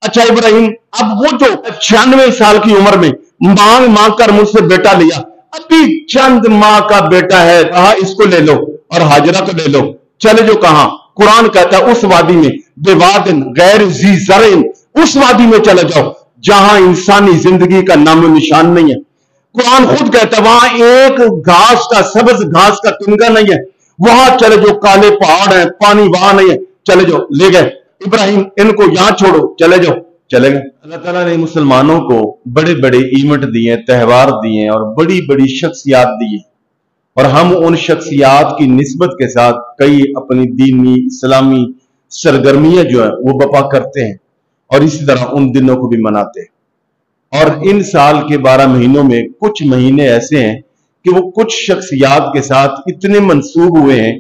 अच्छा इब्राहिम, अब वो जो 96 साल की उम्र में मांग मांग कर मुझसे बेटा लिया, अभी चंद माह का बेटा है, कहा इसको ले लो और हाजरा को ले लो, चले जो कहां? कुरान कहता है उस वादी में, बेवादिन गैर जी ज़रइन, उस वादी में चले जाओ जहां इंसानी जिंदगी का नामो निशान नहीं है। कुरान खुद कहता है वहां एक घास का, सब्ज घास का तिनका नहीं है, वहां चले जो काले पहाड़ है, पानी वहां नहीं है, चले जाओ। ले गए इब्राहिम, इनको यहां छोड़ो, चले जाओ, चले गए। अल्लाह ताला ने मुसलमानों को बड़े बड़े इवेंट दिए, त्यौहार दिए और बड़ी बड़ी शख्सियात दी, और हम उन शख्सियात की निस्बत के साथ कई अपनी दीनी इस्लामी सरगर्मियां जो है वो बपा करते हैं, और इसी तरह उन दिनों को भी मनाते हैं। और इन साल के 12 महीनों में कुछ महीने ऐसे हैं कि वो कुछ शख्सियात के साथ इतने मंसूब हुए हैं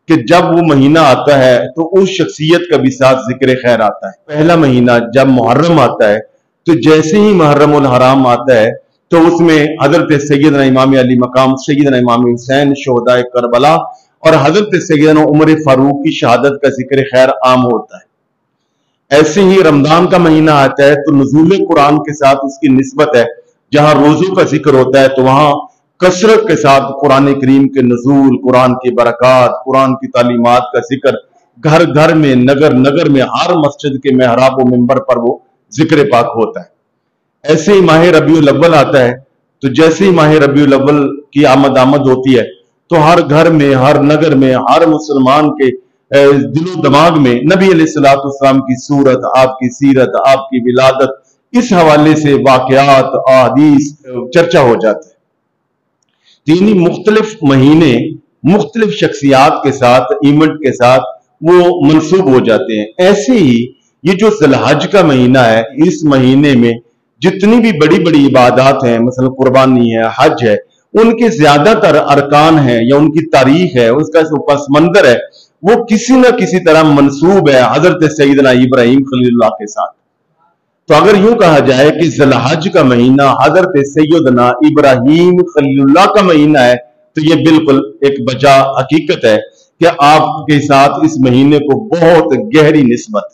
कि जब वो महीना आता है तो उस शख्सियत का भी साथ जिक्र खैर आता है। पहला महीना जब मुहर्रम आता है तो जैसे ही मुहर्रम उल हराम आता है तो उसमें हजरत सैयदना इमाम अली मकाम सैयदना इमाम हुसैन शोहदाए करबला और हजरत सैयदना उमर फारूक की शहादत का जिक्र खैर आम होता है। ऐसे ही रमजान का महीना आता है तो नुज़ूल कुरान के साथ उसकी निस्बत है, जहां रोजों का जिक्र होता है तो वहां कसरत के साथ कुरान करीम के नजूल, कुरान की बरक़ात, कुरान की तालीमात का जिक्र घर घर में, नगर नगर में, हर मस्जिद के मेहराब व मिंबर पर वो जिक्र पाक होता है। ऐसे ही माह रबीउल अव्वल आता है तो जैसे ही माह रबीउल अव्वल की आमद होती है तो हर घर में, हर नगर में, हर मुसलमान के दिलो दिमाग में नबी अलैहिस्सलाम की सूरत, आपकी सीरत, आपकी विलादत, इस हवाले से वाक़यात, अहादीस चर्चा हो जाता है। तीन मुख्तलिफ महीने मुख्तलिफ शख्सियात के साथ, इवेंट के साथ वो मंसूब हो जाते हैं। ऐसे ही ये जो ज़िलहज का महीना है, इस महीने में जितनी भी बड़ी बड़ी इबादत हैं, मसलन कुर्बानी है, हज है, उनके ज्यादातर अरकान है या उनकी तारीख है, उसका जो पस मंजर है वो किसी न किसी तरह मंसूब है हजरत सैयदना इब्राहिम खलीलुल्लाह के साथ। तो अगर यूं कहा जाए कि ज़िलहज का महीना हजरत सैयदना इब्राहिम खलीलुल्लाह का महीना है तो ये बिल्कुल एक बजा हकीकत है कि आपके साथ इस महीने को बहुत गहरी निस्बत,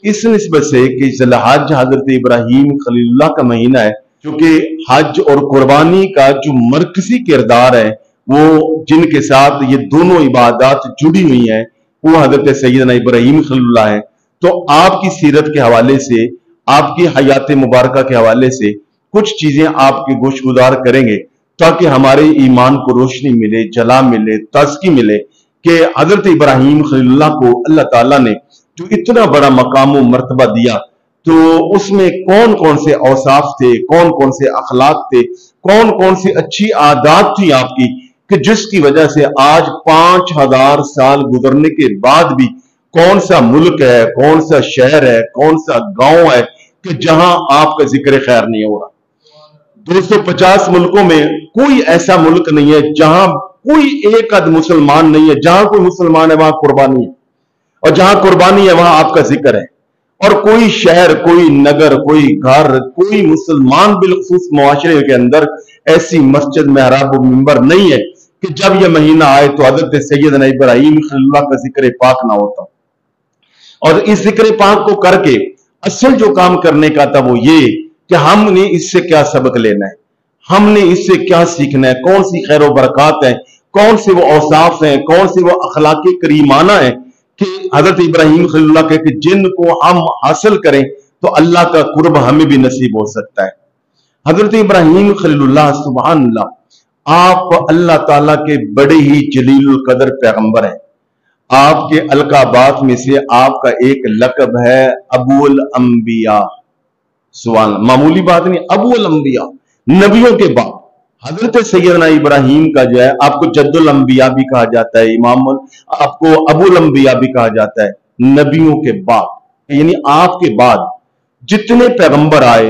इस निस्बत से कि ज़िलहज हजरत इब्राहिम खलीलुल्लाह का महीना है, क्योंकि हज और कुर्बानी का जो मरकजी किरदार है वो जिनके साथ ये दोनों इबादत जुड़ी हुई हैं वो हजरत सैयदना इब्राहिम खलीलुल्लाह है। तो आपकी सीरत के हवाले से, आपकी हयात मुबारका के हवाले से कुछ चीजें आपके गोशगुजार करेंगे ताकि हमारे ईमान को रोशनी मिले, जला मिले, ताज़गी मिले कि हजरत इब्राहिम खलीलुल्लाह को अल्लाह ताला ने जो इतना बड़ा मकाम व मर्तबा दिया तो उसमें कौन कौन से औसाफ थे, कौन कौन से अखलाक थे, कौन कौन सी अच्छी आदत थी आपकी, कि जिसकी वजह से आज 5000 साल गुजरने के बाद भी कौन सा मुल्क है, कौन सा शहर है, कौन सा गांव है कि जहां आपका जिक्र खैर नहीं हो रहा। 250 मुल्कों में कोई ऐसा मुल्क नहीं है जहां कोई एक आध मुसलमान नहीं है, जहां कोई मुसलमान है वहां कुर्बानी है, और जहां कुर्बानी है वहां आपका जिक्र है। और कोई शहर, कोई नगर, कोई घर, कोई मुसलमान बिलखुसूस मुआशरे के अंदर ऐसी मस्जिद, मेहराब व मिंबर नहीं है कि जब यह महीना आए तो हजरत सैयदना इब्राहिम खलीलुल्लाह का जिक्र पाक ना होता। और इस जिक्र पाक को करके असल जो काम करने का था वो ये कि हमने इससे क्या सबक लेना है, हमने इससे क्या सीखना है, कौन सी खैर व बरकत है, कौन से वो औसाफ हैं, कौन से वो अखलाकी करीमाना है कि हजरत इब्राहिम खलीलुल्लाह के कि जिनको हम हासिल करें तो अल्लाह का कुर्ब हमें भी नसीब हो सकता है। हजरत इब्राहिम खलीलुल्लाह सुभान अल्लाह, आप अल्लाह ताला के बड़े ही जलीलुल कदर पैगंबर हैं। आपके अलकाबात में से आपका एक लकब है अबुल अंबिया। सुभान, मामूली बात नहीं, अबुल अंबिया, नबियों के बाप। हजरत सैयदना इब्राहिम का जो है आपको जद्दुल अंबिया भी कहा जाता है, इमाम आपको अबुल अंबिया भी कहा जाता है, नबियों के बाप। यानी आपके बाद जितने पैगंबर आए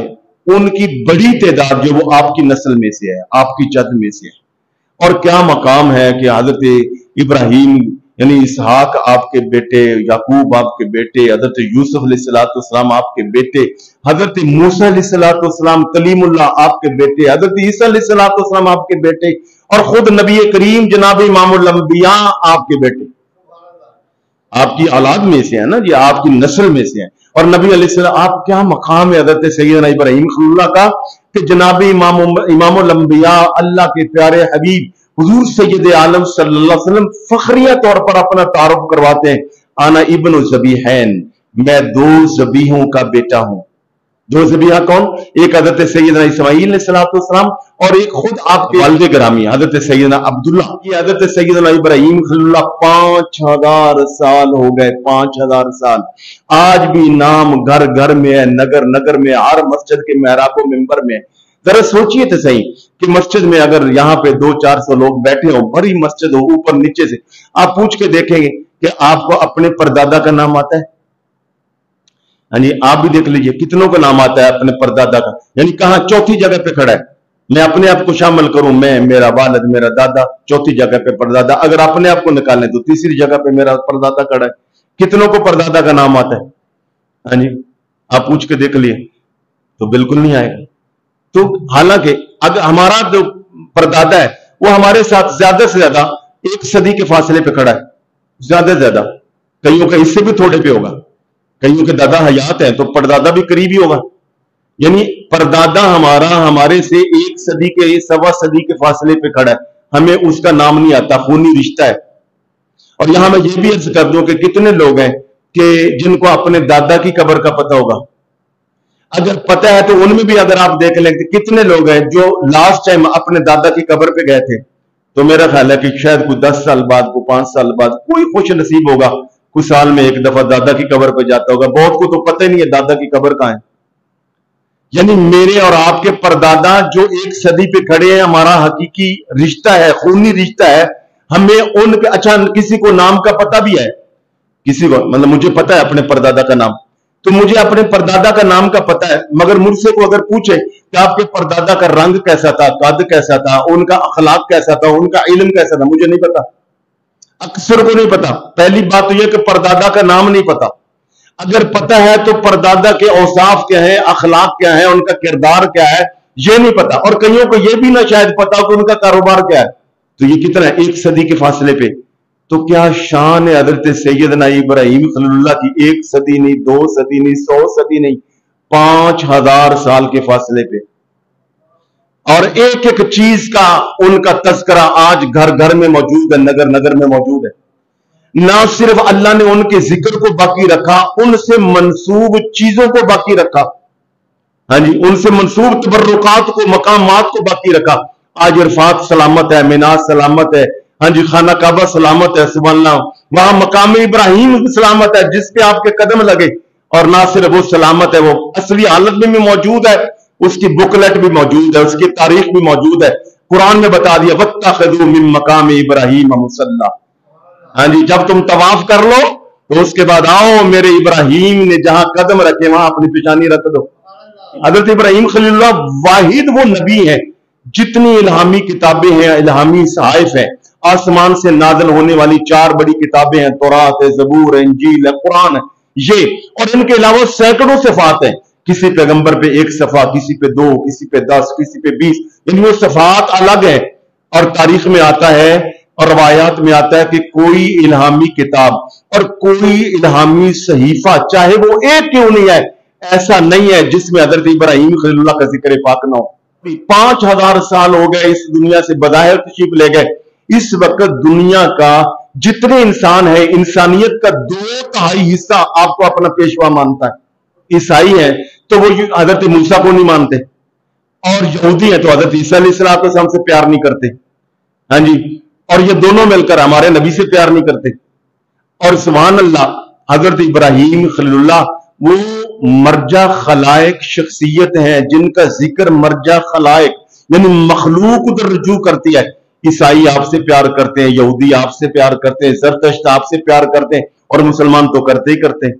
उनकी बड़ी तादाद जो वो आपकी नस्ल में से है, आपकी जद में से है। और क्या मकाम है कि हजरत इब्राहिम यानी इसहाक आपके बेटे, याकूब आपके बेटे, हजरत यूसुफ अलैहिस्सलाम आपके बेटे, हजरत मूसा अलैहिस्सलाम कलीमुल्लाह आपके बेटे, हजरत ईसा अलैहिस्सलाम आपके बेटे, और खुद नबी करीम जनाब इमामुल अंबिया आपके बेटे, आपकी औलाद में से है ना जी, आपकी नस्ल में से है। اور نبی علیہ السلام آپ کیا مقام ہے حضرت سیدنا ابراہیم خلیل اللہ کا کہ جناب امام الانبیاء اللہ کے پیارے حبیب حضور سید عالم صلی اللہ علیہ وسلم فخریہ طور پر اپنا تعارف کرواتے ہیں، انا ابن ذبیحین، میں 2 ذبیحوں کا بیٹا ہوں۔ 2 ذبیحہ کون؟ ایک حضرت سیدنا اسماعیل علیہ السلام اور ایک خود آپ کے والد گرامی حضرت سیدنا عبداللہ۔ یہ حضرت سیدنا ابراہیم خلیل اللہ 5000 سال ہو گئے، 5000 سال۔ آج بھی نام گھر گھر میں ہے، نگر نگر میں، ہر مسجد کے محراب و منبر میں۔ ذرا سوچئے تو صحیح کہ مسجد میں اگر یہاں پہ 200-400 لوگ بیٹھے ہوں، بڑی مسجد ہو، اوپر نیچے سے آپ پوچھ کے دیکھیں گے کہ آپ کو اپنے پردادا کا نام آتا ہے؟ یعنی آپ بھی دیکھ لیجئے کتنوں کا نام آتا ہے اپنے پردادا کا، یعنی کہاں چوتھی جگہ پہ کھڑا ہے۔ میں اپنے آپ کو شامل کروں، میں، میرا والد، میرا دادا، چوتھی جگہ پہ پردادا۔ اگر اپنے آپ کو نکالیں تو تیسری جگہ پہ میرا پردادا کھڑا ہے۔ کتنوں کو پردادا کا نام آتا ہے؟ ہاں جی، آپ پوچھ کے دیکھ لیے تو بالکل نہیں آئے گا۔ تو حالانکہ اگر ہمارا جو پردادا ہے وہ ہمارے ساتھ زیادہ سے زیادہ 1 صدی کے فاصلے پہ کھڑا ہے، زیادہ سے زیادہ، کئیوں کا اس سے بھی تھوڑے پہ ہوگا، کئیوں کے دادا حیات ہیں تو پردادا بھی قریب ہی ہوگا۔ یعنی پردادا ہمارے سے 1 صدی کے 1.25 صدی کے فاصلے پہ کھڑا ہے، ہمیں اس کا نام نہیں آتا، خونی رشتہ ہے۔ اور یہاں میں یہ بھی عرض کر دوں کہ کتنے لوگ ہیں کہ جن کو اپنے دادا کی قبر کا پتہ ہوگا؟ اگر پتہ ہے تو ان میں بھی اگر آپ دیکھ لیں کہ کتنے لوگ ہیں جو لاسٹ ٹائم اپنے دادا کی قبر پہ گئے تھے، تو میرا خیال ہے کہ شاید کوئی 10 سال بعد، کوئی 5 سال بعد کوئی خوش نصیب ہوگا، کوئی سال میں 1 دفعہ دادا کی قبر پہ جاتا ہوگا۔ بہت کو تو پتہ ہی نہیں ہے دادا کی قبر کہاں ہے۔ یعنی میرے اور آپ کے پردادا جو 1 صدی پہ کھڑے ہیں، ہمارا حقیقی رشتہ ہے، خونی رشتہ ہے۔ ہمیں ان کے اچھا کسی کو نام کا پتہ بھی ہے، کسی کو مطلب مجھے پتہ ہے اپنے پردادا کا نام، تو مجھے اپنے پردادا کا نام کا پتہ ہے، مگر مجھ سے کو اگر پوچھے کہ آپ کے پردادا کا رنگ کیسا تھا، قد کیسا تھا، ان کا اخلاق کیسا تھا، ان کا علم کیسا تھا، مجھے نہیں پتا، اکثر کو نہیں پتا۔ پہلی بات تو یہ کہ پردادا کا نام نہیں پتا۔ اگر پتا ہے تو پردادا کے اوصاف کیا ہیں، اخلاق کیا ہیں، ان کا کردار کیا ہے، یہ نہیں پتا۔ اور کئیوں کو یہ بھی نہ شاید پتا ہو کہ ان کا کاروبار کیا ہے۔ تو یہ کتنا ہے 1 صدی کے فاصلے پہ، تو کیا شان ہے حضرت سیدنا ابراہیم خلیل اللہ کی، 1 صدی نہیں، 2 صدی نہیں، 100 صدی نہیں، 5000 سال کے فاصلے پہ۔ اور ایک ایک چیز کا ان کا تذکرہ آج گھر گھر میں موجود ہے، نگر نگر میں موجود ہے۔ نہ صرف اللہ نے ان کے ذکر کو باقی رکھا، ان سے منسوب چیزوں کو باقی رکھا، ہاں جی، ان سے منسوب تبرکات کو، مقامات کو باقی رکھا۔ آج عرفات سلامت ہے، منات سلامت ہے، ہاں جی، خانہ کعبہ سلامت ہے، سبحان اللہ، وہاں مقام ابراہیم سلامت ہے جس پہ آپ کے قدم لگے۔ اور نہ صرف وہ سلامت ہے، وہ اصلی حالت میں بھی موجود ہے، اس کی بکلیٹ بھی موجود ہے، اس کی تاریخ بھی موجود ہے۔ قرآن نے بتا دیا وَاتَّخَذُوا مِن مَّقَامِ إِبْرَاهِيمَ مُصَلًّى، ہاں جی، جب تم طواف کر لو تو اس کے بعد آؤ میرے ابراہیم نے جہاں قدم رکھے وہاں اپنی پیشانی رکھ دو۔ حضرت ابراہیم خلیل اللہ واحد وہ نبی ہیں، جتنی الہامی کتابیں ہیں، الہامی صحائف ہیں، آسمان سے نازل ہونے والی 4 بڑی کتابیں ہیں، تورات ہے، زبور ہے، انجیل ہے، قرآن ہے، یہ اور ان کے علاوہ سینکڑوں صفات ہیں۔ کسی پیغمبر پہ 1 صفحہ، کسی پہ 2، کسی پہ 10، کسی پہ 20، یعنی وہ صفات الگ ہیں۔ اور تاریخ میں آتا ہے اور روایات میں آتا ہے کہ کوئی الہامی کتاب اور کوئی الہامی صحیفہ چاہے وہ ایک کیوں نہیں ہے، ایسا نہیں ہے جس میں حضرت ابراہیم خلیل اللہ کا ذکر پاک نہ ہو۔ 5000 سال ہو گئے اس دنیا سے بظاہر تشریف لے گئے۔ اس وقت دنیا کا جتنے انسان ہیں، انسانیت کا 2/3 حصہ آپ کو اپنا پیشوا مانتا ہے۔ عیسائی ہیں تو وہ حضرت موسیٰ کو نہیں مانتے، اور یہودی ہیں تو حضرت عیسیٰ علیہ السلام سے پیار نہیں کرتے، ہاں جی، اور یہ دونوں مل کر ہمارے نبی سے پیار نہیں کرتے۔ اور سبحان اللہ، حضرت ابراہیم خلیل اللہ وہ مرجع خلائق شخصیت ہیں جن کا ذکر مرجع خلائق یعنی مخلوق ادھر رجوع کرتی ہے۔ عیسائی آپ سے پیار کرتے ہیں، یہودی آپ سے پیار کرتے ہیں، زرتشت آپ سے پیار کرتے ہیں، اور مسلمان تو کرتے ہی کرتے ہیں۔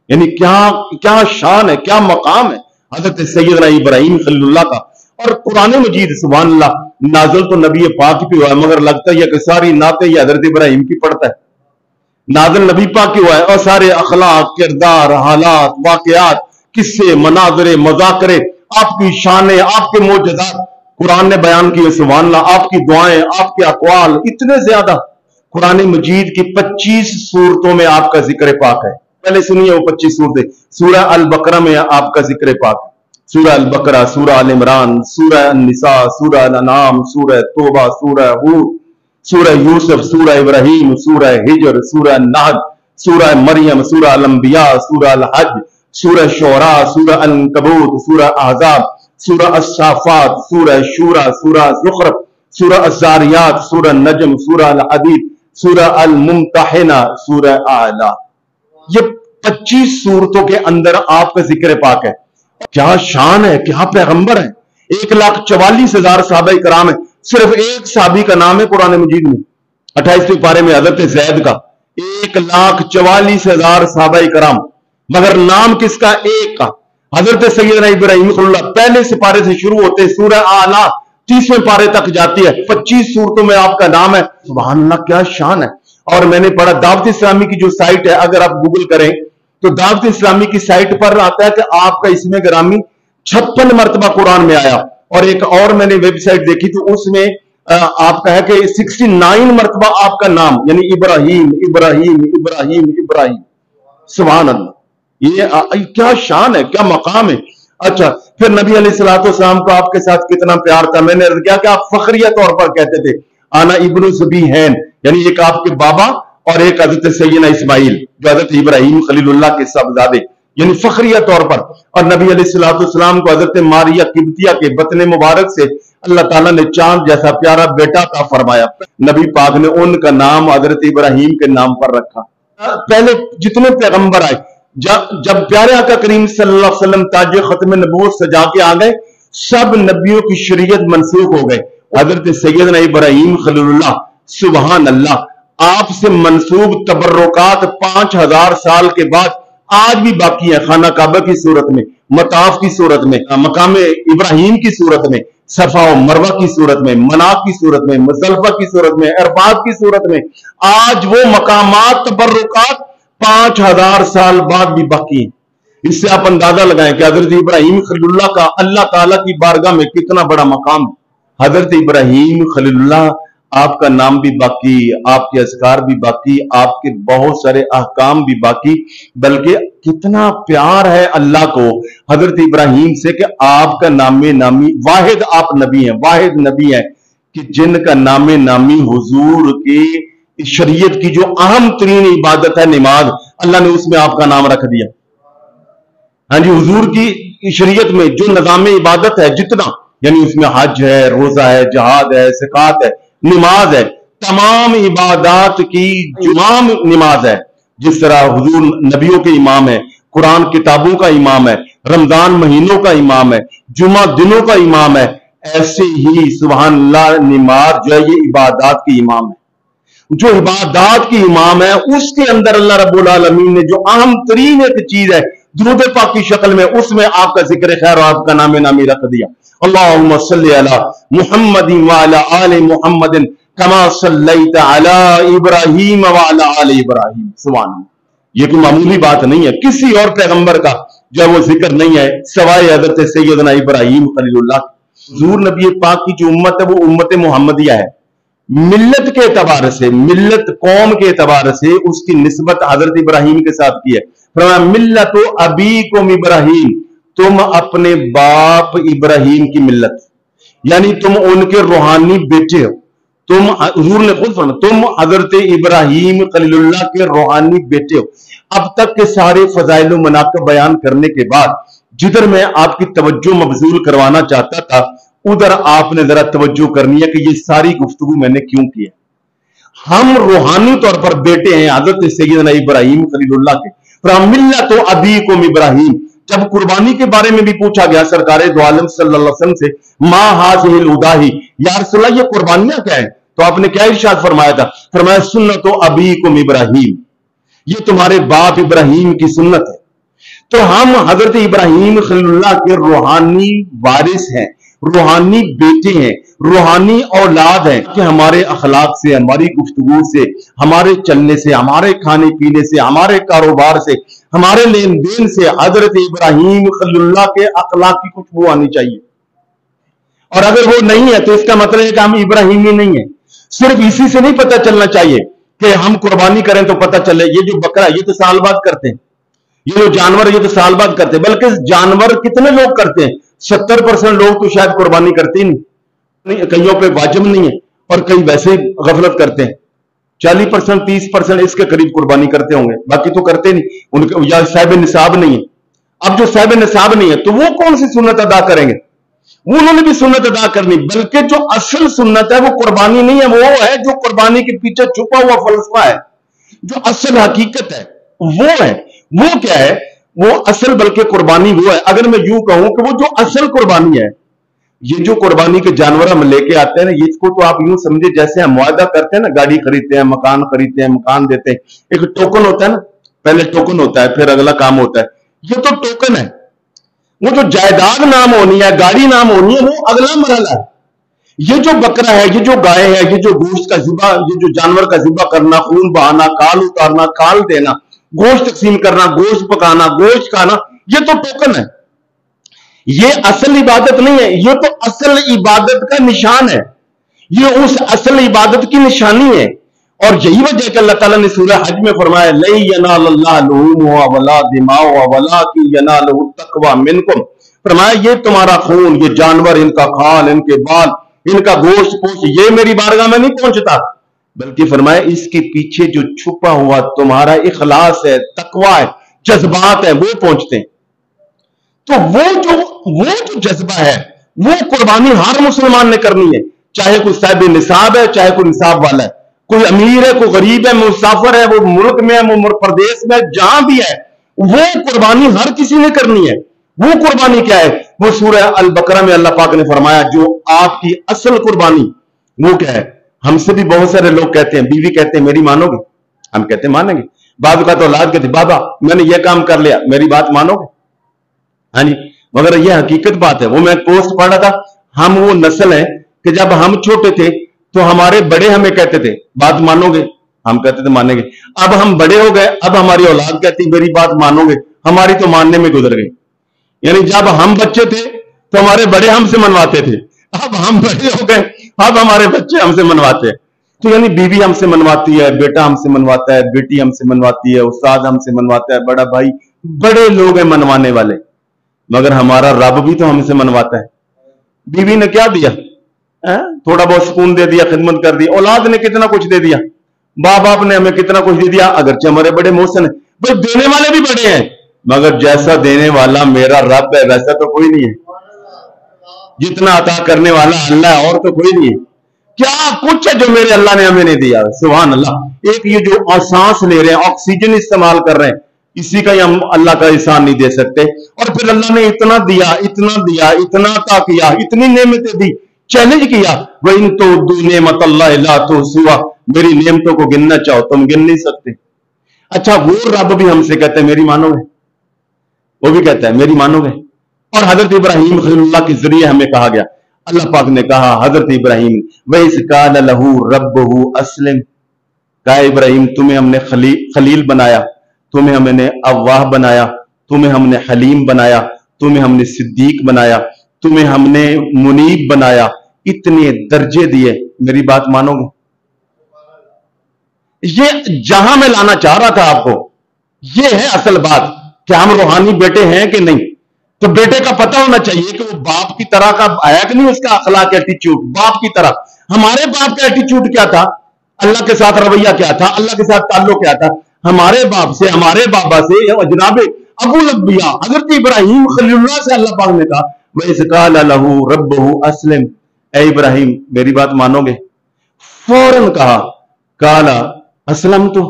یعنی کیا شان ہے، کیا مقام ہے حضرت سیدنا ابراہیم خلیل اللہ کا۔ اور قرآن مجید سبحان اللہ نازل تو نبی پاک پہ ہوا ہے، مگر لگتا ہے کہ ساری نعتیں یہ حضرت ابراہیم کی پڑھتا ہے۔ نازل نبی پاک کی ہوا ہے، اور سارے اخلاق، کردار، حالات، واقعات، قصے، مناظرے، مذاکرے، آپ کی شانیں، آپ کے معجزات قرآن نے بیان کیے سبحان اللہ۔ آپ کی دعائیں، آپ کے اقوال اتنے زیادہ، قرآن مجید کی 25 سورتوں میں آپ کا ذکر پاک ہے، पहले सुनिए वो 25 सूरतें। सूरह अल बकरा में आपका जिक्र पाक, सूरह अल बकरा, सूरह अल इमरान, सूरह निसा, सूरह अल अनाम, सूरह तौबा, सूरह हूद, सूरह यूसुफ, सूरह इब्राहिम, सूरह हिजर, सूरह नहल, सूरह मरियम, सूरह अल अंबिया, सूरह अल हज, सूरह शुरा, सूरह अल कबूत, सूरह अहज़ाब, सूरह अस-साफ़ात, सूरह शूरा, सूरह ज़ुख़रफ़, सूरह अज़-ज़ारियात, सूरह नजम, सूरह अल हदीद, सूरह अल मुम्तहिना, सूरह आला। ये 25 सूरतों के अंदर आपका जिक्र पाक है। क्या शान है, क्या पैगंबर है। 1,44,000 सहाबा कराम है। सिर्फ एक साहबी का नाम है कुरान मजीद में 28वें पारे में, हजरत ज़ैद का। 1,44,000 सहाबा कराम, मगर नाम किसका? एक का, हजरत सैयदना इब्राहीम खलीलुल्लाह। पहले सिपारे से शुरू होते, सूरह आला 30वें पारे तक जाती है। 25 सूरतों में आपका नाम है। सुभान अल्लाह, क्या शान है। और मैंने पढ़ा दावत इस्लामी की जो साइट है, अगर आप गूगल करें तो दावत इस्लामी की साइट पर आता है कि आपका इसमें ग्रामी 56 मरतबा कुरान में आया। और एक और मैंने वेबसाइट देखी तो उसमें आपका है कि 69 मरतबा आपका नाम, यानी इब्राहीम इब्राहीम इब्राहीम इब्राहीम। सुभान अल्लाह, ये क्या शान है, क्या मकाम है। अच्छा, फिर नबी अलैहिस्सलाम को आपके साथ कितना प्यार था। मैंने अर्ज किया कि आप फखरिया तौर पर कहते थे आना इब्नु ज़बीहैन, यानी एक आपके बाबा और एक हजरत सैयदना इस्माइल जो हजरत इब्राहीम खलीलुल्लाह के साहबजादे, यानी फखरिया तौर पर। और नबी अलैहिस्सलाम को हजरत मारिया किब्तिया के बतन मुबारक से अल्लाह ताला ने चांद जैसा प्यारा बेटा का फरमाया। नबी पाक ने उनका नाम हजरत इब्राहीम के नाम पर रखा। पहले जितने पैगंबर आए, जब प्यारे आका करीम सल्लल्लाहु अलैहि वसल्लम ताज खत्म नबूवत सजा के आ गए, सब नबियों की शरीयत मनसूख हो गए। हजरत सैयदना इब्राहीम खलीलुल्लाह, सुभान अल्लाह, आपसे मंसूब तबर्रुकात 5000 साल के बाद आज भी बाकी है। खाना काबा की सूरत में, मताफ की सूरत में, मकाम इब्राहीम की सूरत में, सफा और मरवा की सूरत में, मनाफ की सूरत में, मुज़दलिफा की सूरत में, अरफात की सूरत में, आज वो मकामात तबर्रुकात 5000 साल बाद भी बाकी है। इससे आप अंदाजा लगाएं कि हजरत इब्राहीम खलीलुल्लाह का अल्लाह ताला की बारगाह में कितना बड़ा मकाम है। हजरत इब्राहीम खलीलुल्लाह, आपका नाम भी बाकी, आपके अज़कार भी बाकी, आपके बहुत सारे अहकाम भी बाकी, बल्कि कितना प्यार है अल्लाह को हजरत इब्राहीम से कि आपका नामे नामी वाहिद आप नबी हैं, वाहिद नबी हैं कि जिनका नामे नामी हुजूर की शरीयत की जो अहम तरीन इबादत है नमाज, अल्लाह ने उसमें आपका नाम रख दिया। हाँ जी, हुजूर की शरीयत में जो निज़ाम इबादत है जितना, यानी उसमें हज है, रोजा है, जहाद है, ज़कात है, नमाज है, तमाम इबादत की इमाम नमाज है। जिस तरह हुजूर नबियों के इमाम है, कुरान किताबों का इमाम है, रमजान महीनों का इमाम है, जुमा दिनों का इमाम है, ऐसे ही सुभान अल्लाह नमाज जो है ये इबादत की इमाम है। जो इबादत की इमाम है उसके अंदर अल्लाह रब्बुल आलमीन ने जो अहम तरीन एक चीज है दुरूद पाक की शक्ल में, उसमें आपका जिक्र खैर और आपका नामे नामी रख दिया। अल्लाहुम्मा सल्ली अला मुहम्मदिन व अला आलि मुहम्मदिन कमा सल्लैता अला इब्राहीम व अला आलि इब्राहीम। सुभान अल्लाह, ये कोई मामूली बात नहीं है। किसी और पैगंबर का जो वो जिक्र नहीं है सवाए हजरत सैयदना इब्राहीम खलीलुल्लाह। हुजूर नबी पाक की जो उम्मत है वो उम्मत मुहम्मदिया है। मिल्लत के एतबार से, मिल्लत कौम के एतबार से उसकी निस्बत हजरत इब्राहीम के साथ की है। फरमाया मिल्लतो अबीकुम इब्राहीम, तुम अपने बाप इब्राहीम की मिल्लत, यानी तुम उनके रूहानी बेटे हो। तुम, हुजूर ने खुद फरमाया, तुम हजरत इब्राहीम खलीलुल्लाह के रूहानी बेटे हो। अब तक के सारे फजाइल व मनाक़िब बयान करने के बाद जिधर मैं आपकी तवज्जो मबजूल करवाना चाहता था उधर आपने जरा तवज्जो करनी है कि ये सारी गुफ्तगू मैंने क्यों की है। हम रूहानी तौर पर बेटे हैं हजरत सैयदना इब्राहीम खलीलुल्लाह के। मिल्लत अबीकुम इब्राहीम, जब कुर्बानी के बारे में भी पूछा गया सरकारे दो आलम सल्लल्लाहु अलैहि वसल्लम से, मा हाज़िहिल उदाही, या रसूलल्लाह ये कुर्बानियां क्या है, तो आपने क्या इरशाद फरमाया था? फरमाया सुन्नतो अबीकुम इब्राहीम, ये तुम्हारे बाप इब्राहीम की सुन्नत है। तो हम हजरत इब्राहीम खलीलुल्लाह के रूहानी वारिस हैं, रूहानी बेटे हैं, रूहानी औलाद हैं कि हमारे अखलाक से, हमारी गुफ्तगू से, हमारे चलने से, हमारे खाने पीने से, हमारे कारोबार से, हमारे लेन देन से हजरत इब्राहीम खलीलुल्लाह के अखलाक की खुशबू आनी चाहिए। और अगर वो नहीं है तो इसका मतलब है कि हम इब्राहीमी नहीं है। सिर्फ इसी से नहीं पता चलना चाहिए कि हम कुर्बानी करें तो पता चले ये जो बकरा ये तो साल बाद करते हैं, ये जो जानवर ये तो साल बाद करते हैं, बल्कि जानवर कितने लोग करते हैं? 70% लोग तो शायद कुर्बानी करते ही नहीं, कईयों पे वाजिब नहीं है और कई वैसे ही गफलत करते हैं। 40% 30% इसके करीब कुर्बानी करते होंगे, बाकी तो करते नहीं, उनके या साहिब निसाब नहीं है। अब जो साहिब निसाब नहीं है तो वो कौन सी सुन्नत अदा करेंगे? वो उन्होंने भी सुन्नत अदा करनी, बल्कि जो असल सुन्नत है वो कुर्बानी नहीं है, वो है जो कुर्बानी के पीछे छुपा हुआ फलसफा है, जो असल हकीकत है वो है। वो क्या है? वो असल बल्कि कुर्बानी वो है। अगर मैं यूं कहूं कि वो जो असल कुर्बानी है, ये जो कुर्बानी के जानवर हम लेके आते हैं ना, इसको तो आप यूं समझे जैसे हम मुआहदा करते हैं ना, गाड़ी खरीदते हैं, मकान खरीदते हैं, मकान देते हैं, एक टोकन होता है ना, पहले टोकन होता है फिर अगला काम होता है। ये तो टोकन है। वो जो जायदाद नाम होनी है, गाड़ी नाम होनी है, वो अगला मरहला है। ये जो बकरा है, ये जो गाय है, ये जो गोश्त का ज़िबा, ये जो जानवर का ज़िबा करना, खून बहाना, काल उतारना, काल देना, गोश्त तकसीम करना, गोश्त पकाना, गोश्त खाना, ये तो टोकन है। ये असल इबादत नहीं है, ये तो असल इबादत का निशान है, ये उस असल इबादत की निशानी है। और यही वजह कि अल्लाह ताला ने सूरह हज में फरमाया, लै यनालल्लाहु लुहुमुहा वला दिमाउहा वलाकिन यनालुहु तक़वा मिनकुम। फरमाया ये तुम्हारा खून, ये जानवर, इनका खाल, इनके बाल, इनका गोश्त पोश, ये मेरी बारगाह में नहीं पहुंचता, बल्कि फरमाया इसके पीछे जो छुपा हुआ तुम्हारा इखलास है, तकवा है, जज्बात है, वो पहुंचते हैं। तो वो जो जज्बा है, वो कुर्बानी हर मुसलमान ने करनी है, चाहे कोई साहिब निसाब है, चाहे कोई निसाब वाला है, कोई अमीर है, कोई गरीब है, मुसाफिर है, वो मुल्क में है, वो प्रदेश में, जहां भी है, वो कुर्बानी हर किसी ने करनी है। वो कुर्बानी क्या है? वो सूरह अल बकरा में अल्लाह पाक ने फरमाया जो आपकी असल कुर्बानी वो क्या है। हमसे भी बहुत सारे लोग कहते हैं, बीवी कहते हैं मेरी मानोगे? हम कहते हैं मानेंगे। बाद का तो औलाद कहते बाबा मैंने ये काम कर लिया, मेरी बात मानोगे? हाँ जी, मगर ये हकीकत बात है। वो मैं पोस्ट पढ़ रहा था, हम वो नस्ल है कि जब हम छोटे थे तो हमारे बड़े हमें कहते थे बात मानोगे? हम कहते थे मानेंगे। अब हम बड़े हो गए, अब हमारी औलाद कहती मेरी बात मानोगे? हमारी तो मानने में गुजर गई। यानी जब हम बच्चे थे तो हमारे बड़े हमसे मनवाते थे, अब हम बड़े हो गए, अब हमारे बच्चे हमसे मनवाते हैं। तो यानी बीवी हमसे मनवाती है, बेटा हमसे मनवाता है, बेटी हमसे मनवाती है, उस्ताद हमसे मनवाता है, बड़ा भाई, बड़े लोग हैं मनवाने वाले। मगर हमारा रब भी तो हमसे मनवाता है। बीवी ने क्या दिया? थोड़ा बहुत सुकून दे दिया, खिदमत कर दी। औलाद ने कितना कुछ दे दिया, बाप बाप ने हमें कितना कुछ दे दिया, अगरचे हमारे बड़े मोहसिन है, भाई देने वाले भी बड़े हैं, मगर जैसा देने वाला मेरा रब है वैसा तो कोई नहीं है। जितना अता करने वाला अल्लाह है और तो कोई नहीं है। क्या कुछ है जो मेरे अल्लाह ने हमें नहीं दिया। सुभान अल्लाह। एक ये जो सांस ले रहे हैं, ऑक्सीजन इस्तेमाल कर रहे हैं, इसी का ही हम अल्लाह का एहसान नहीं दे सकते। और फिर अल्लाह ने इतना दिया, इतना दिया, इतना अता किया, इतनी नेमतें दी, चैलेंज किया, वह इन तो दू नेमत अल्लाह ला तो सुआ, मेरी नेमतों को गिनना चाहो तुम गिन नहीं सकते। अच्छा, वो रब भी हमसे कहते हैं मेरी मानोगे? वो भी कहता है मेरी मानोगे? और हजरत इब्राहिम खलीलुल्लाह के जरिए हमें कहा गया, अल्लाह पाक ने कहा हजरत इब्राहिम वइज़ क़ाल लहू रब्बुहु अस्लिम, कहा इब्राहिम तुम्हें हमने खलील बनाया, तुम्हें हमने अव्वाह बनाया, तुम्हें हमने हलीम बनाया, तुम्हें हमने सिद्दीक बनाया, तुम्हें हमने मुनीब बनाया, इतने दर्जे दिए, मेरी बात मानोगे? ये जहां मैं लाना चाह रहा था आपको, ये है असल बात कि हम रूहानी बेटे हैं कि नहीं। तो बेटे का पता होना चाहिए कि वो बाप की तरह का आया कि नहीं, उसका अखलाक एटीट्यूड बाप की तरह। हमारे बाप का एटीट्यूड क्या था, अल्लाह के साथ रवैया क्या था, अल्लाह के साथ ताल्लुक क्या था, हमारे बाप से, हमारे बाबा से, जनाब अबुल अंबिया हजरत इब्राहिम खलीलुल्लाह से अल्लाह पाक ने कहा वइज़ क़ाल लहू रब्बुहु अस्लिम, ए इब्राहिम मेरी बात मानोगे? फौरन कहा काला असलम, तो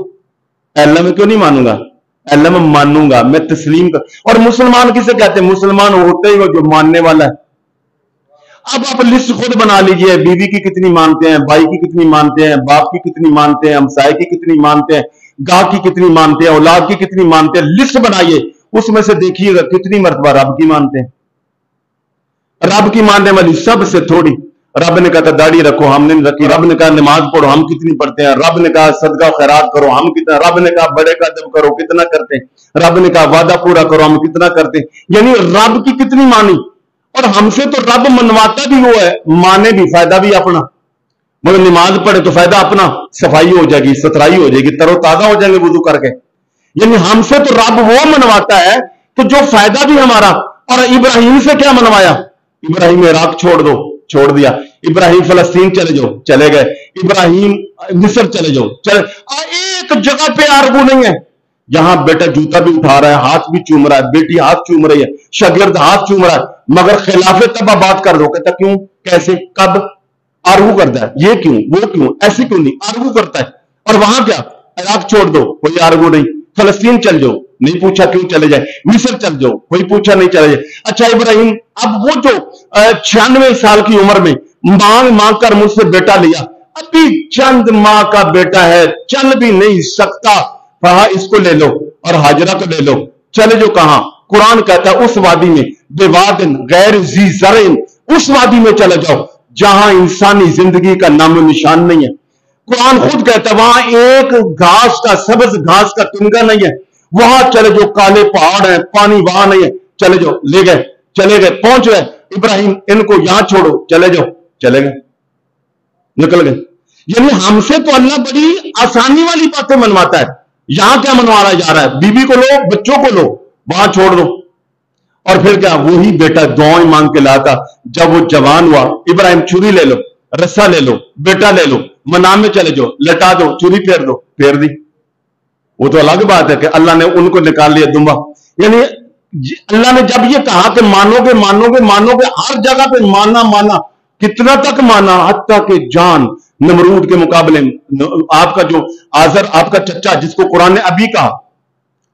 अल्लाह में क्यों नहीं मानूंगा, अल्लाह में मानूंगा, मैं तस्लीम कर। और मुसलमान किसे कहते हैं? मुसलमान होते ही वो जो मानने वाला है। अब आप लिस्ट खुद बना लीजिए, बीवी की कितनी मानते हैं, भाई की कितनी मानते हैं, बाप की कितनी मानते हैं, हमसाए की कितनी मानते हैं, गाह की कितनी मानते हैं, औलाद की कितनी मानते हैं, लिस्ट बनाइए, उसमें से देखिएगा कितनी मर्तबा रब की मानते हैं। रब की मानने वाली सबसे थोड़ी। रब ने कहा दाढ़ी रखो, हमने नहीं रखी। रब ने कहा नमाज पढ़ो, हम कितनी पढ़ते हैं। रब ने कहा सदका खैरात करो, हम कितना। रब ने कहा बड़े का अदब करो, कितना करते हैं। रब ने कहा वादा पूरा करो, हम कितना करते हैं। यानी रब की कितनी मानी। और हमसे तो रब मनवाता भी वो है, माने भी, फायदा भी अपना। मगर नमाज पढ़े तो फायदा अपना, सफाई हो जाएगी, सतराई हो जाएगी, तरोताजा हो जाएंगे वुजू करके। यानी हमसे तो रब वो मनवाता है तो जो फायदा भी हमारा। और इब्राहिम से क्या मनवाया? इब्राहिम इराक छोड़ दो, छोड़ दिया। इब्राहिम फलस्तीन चले जाओ, चले गए। इब्राहिम मिस्र चले जाओ, चले। एक जगह पे आर्गू नहीं है। यहां बेटा जूता भी उठा रहा है, हाथ भी चूम रहा है, बेटी हाथ चूम रही है, शागिर्द हाथ चूम रहा है, मगर खिलाफे तब बात कर दो। कहता क्यों, कैसे, कब? आर्गू करता है, ये क्यों, वो क्यों, ऐसे क्यों नहीं, आर्गू करता है। और वहां क्या, इराक छोड़ दो, कोई आर्गू नहीं। फलस्तीन चल जाओ, नहीं पूछा क्यों चले जाए। मिस्र चल जाओ, कोई पूछा नहीं, चले जाए। अच्छा इब्राहिम, अब वो जो 96 साल की उम्र में मांग मांग कर मुझसे बेटा लिया, अभी चंद माह का बेटा है, चल भी नहीं सकता, कहा इसको ले लो और हाजरा को ले लो, चले जो कहां? कुरान कहता है उस वादी में, बेवादिन गैर जी ज़रइन, उस वादी में चले जाओ जहां इंसानी जिंदगी का नामो निशान नहीं है। कुरान खुद कहता है वहां एक घास का, सब्ज घास का तिनका नहीं है। वहां चले जो, काले पहाड़ है, पानी वहां नहीं है, चले जाओ। ले गए, चले गए, पहुंच गए। इब्राहिम इनको यहां छोड़ो, चले जाओ, चले गए, निकल गए। यानी हमसे तो अल्लाह बड़ी आसानी वाली बातें मनवाता है। यहां क्या मनवाया जा रहा है? बीबी को लो, बच्चों को लो, वहां छोड़ दो। और फिर क्या, वही बेटा दुआएं मांग के लाता। जब वो जवान हुआ, इब्राहिम छुरी ले लो, रस्सा ले लो, बेटा ले लो, मनाम में चले जाओ, लटा दो, छुरी फेर दो, फेर दी। वो तो अलग बात है कि अल्लाह ने उनको निकाल लिया दुम्बा। यानी अल्लाह ने जब ये कहा कि मानोगे मानोगे मानोगे, हर जगह पे माना माना, कितना तक माना, हत्ता के जान नमरूद के मुकाबले आपका जो आजर, आपका चचा जिसको कुरान ने अभी कहा,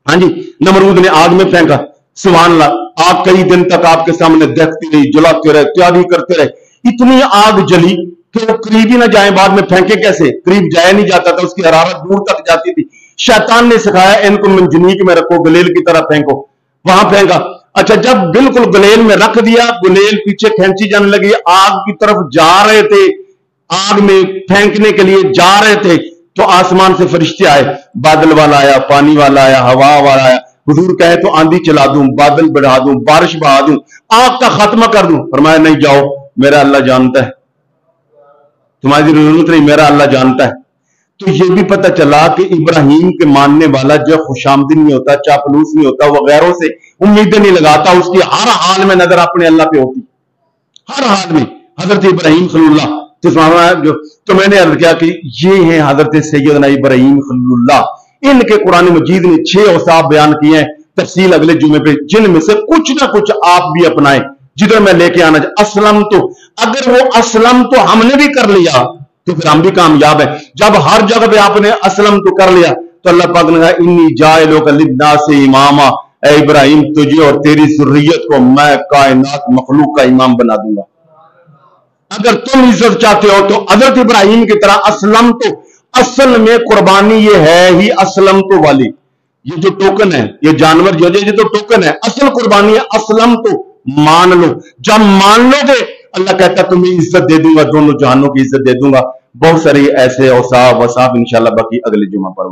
हाँ जी, नमरूद ने आग में फेंका, सुभान अल्लाह, आग कई दिन तक आपके सामने देखती रही, जलाते रहे, त्यागी करते रहे, इतनी आग जली कि वो करीब ही ना जाए। बाद में फेंके कैसे? करीब जाया नहीं जाता था, उसकी हरारत दूर तक जाती थी। शैतान ने सिखाया इनको मंजनीक में रखो, गलेल की तरह फेंको, वहां फेंका। अच्छा जब बिल्कुल गलेल में रख दिया, गुलेल पीछे खींची जाने लगी, आग की तरफ जा रहे थे, आग में फेंकने के लिए जा रहे थे, तो आसमान से फरिश्ते आए, बादल वाला आया, पानी वाला आया, हवा वाला आया। हुजूर कहे तो आंधी चला दूं, बादल बढ़ा दूं, बारिश बहा दूं, आग का खात्मा कर दूं। फरमाया नहीं, जाओ, मेरा अल्लाह जानता है, तुम्हारी जरूरत नहीं, मेरा अल्लाह जानता है। तो ये भी पता चला कि इब्राहिम के मानने वाला जो खुशामदीन नहीं होता, चापलूस नहीं होता, वो गैरों से उम्मीदें नहीं लगाता, उसकी हर हाल में नजर अपने अल्लाह पे होती, हर हाल में। हजरत इब्राहिम खलीलुल्लाह, तो मैंने अर्ज किया कि ये हैं हजरत सैयदना इब्राहिम खलीलुल्लाह। इनके कुरान मजीद ने 6 औसाफ बयान किए हैं, तफसील अगले जुमे पे, जिनमें से कुछ ना कुछ आप भी अपनाएं, जिधर मैं लेके आना। असलम तो, अगर वो असलम तो हमने भी कर लिया तो फिर हम भी कामयाब है। जब हर जगह पे आपने असलम तो कर लिया, तो अल्लाह पाक ने कहा इन्नी जाइलुका लिन्नासी इमामा, ऐ इब्राहिम तुझे और तेरी ज़ुर्रियत को मैं कायनात मखलूक का इमाम बना दूंगा। अगर तुम इज्जत चाहते हो तो हजरत इब्राहिम की तरह असलम तो, असल में कुर्बानी ये है ही असलम तो वाली, ये जो टोकन है, ये जानवर जो ये तो टोकन है, असल कुर्बानी है असलम तो, मान लो। जब मान लोगे अल्लाह कहता तुम्हें इज्जत दे दूंगा, दोनों जहानों की इज्जत दे दूंगा। बहुत सारे ऐसे औसाफ वसाफ इंशाल्लाह बाकी अगले जुमा पर।